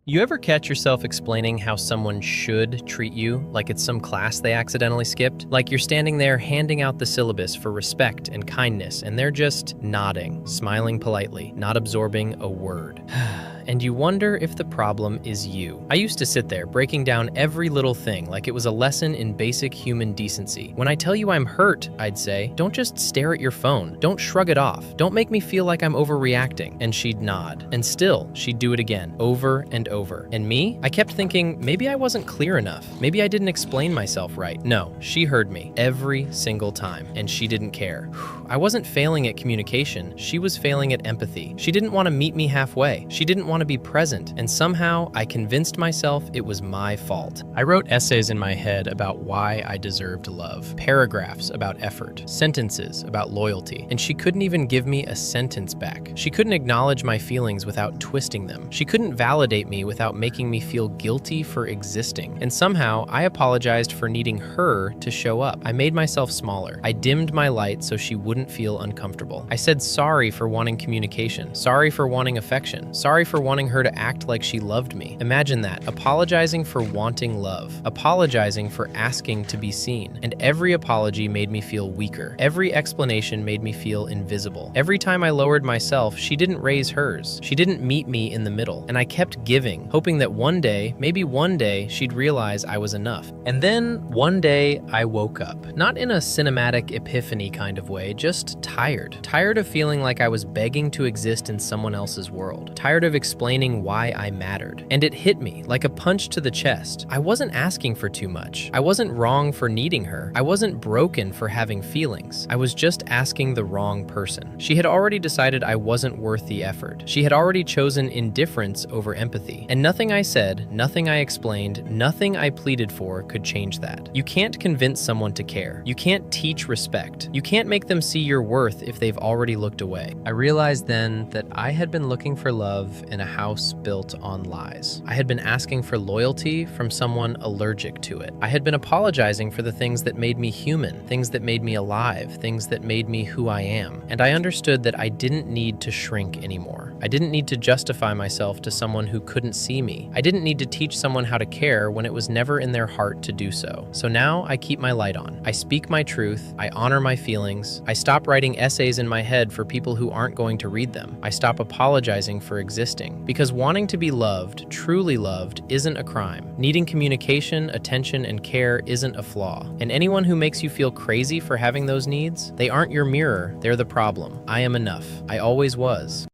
You ever catch yourself explaining how someone should treat you like it's some class they accidentally skipped? Like you're standing there handing out the syllabus for respect and kindness, and they're just nodding, smiling politely, not absorbing a word. And you wonder if the problem is you. I used to sit there breaking down every little thing like it was a lesson in basic human decency. When I tell you I'm hurt, I'd say, don't just stare at your phone. Don't shrug it off. Don't make me feel like I'm overreacting. And she'd nod. And still, she'd do it again, over and over. And me? I kept thinking, maybe I wasn't clear enough. Maybe I didn't explain myself right. No, she heard me every single time, and she didn't care. I wasn't failing at communication. She was failing at empathy. She didn't want to meet me halfway. She didn't want to be present, and somehow I convinced myself it was my fault. I wrote essays in my head about why I deserved love, paragraphs about effort, sentences about loyalty, and she couldn't even give me a sentence back. She couldn't acknowledge my feelings without twisting them. She couldn't validate me without making me feel guilty for existing. And somehow I apologized for needing her to show up. I made myself smaller. I dimmed my light so she wouldn't feel uncomfortable. I said sorry for wanting communication, sorry for wanting affection, sorry for wanting her to act like she loved me. Imagine that, apologizing for wanting love, apologizing for asking to be seen. And every apology made me feel weaker. Every explanation made me feel invisible. Every time I lowered myself, she didn't raise hers. She didn't meet me in the middle. And I kept giving, hoping that one day, maybe one day, she'd realize I was enough. And then one day I woke up. Not in a cinematic epiphany kind of way, just tired. Tired of feeling like I was begging to exist in someone else's world. Tired of explaining why I mattered. And it hit me like a punch to the chest. I wasn't asking for too much. I wasn't wrong for needing her. I wasn't broken for having feelings. I was just asking the wrong person. She had already decided I wasn't worth the effort. She had already chosen indifference over empathy. And nothing I said, nothing I explained, nothing I pleaded for could change that. You can't convince someone to care. You can't teach respect. You can't make them see your worth if they've already looked away. I realized then that I had been looking for love in a house built on lies. I had been asking for loyalty from someone allergic to it. I had been apologizing for the things that made me human, things that made me alive, things that made me who I am. And I understood that I didn't need to shrink anymore. I didn't need to justify myself to someone who couldn't see me. I didn't need to teach someone how to care when it was never in their heart to do so. So now I keep my light on. I speak my truth. I honor my feelings. I stop writing essays in my head for people who aren't going to read them. I stop apologizing for existing. Because wanting to be loved, truly loved, isn't a crime. Needing communication, attention, and care isn't a flaw. And anyone who makes you feel crazy for having those needs, they aren't your mirror, they're the problem. I am enough. I always was.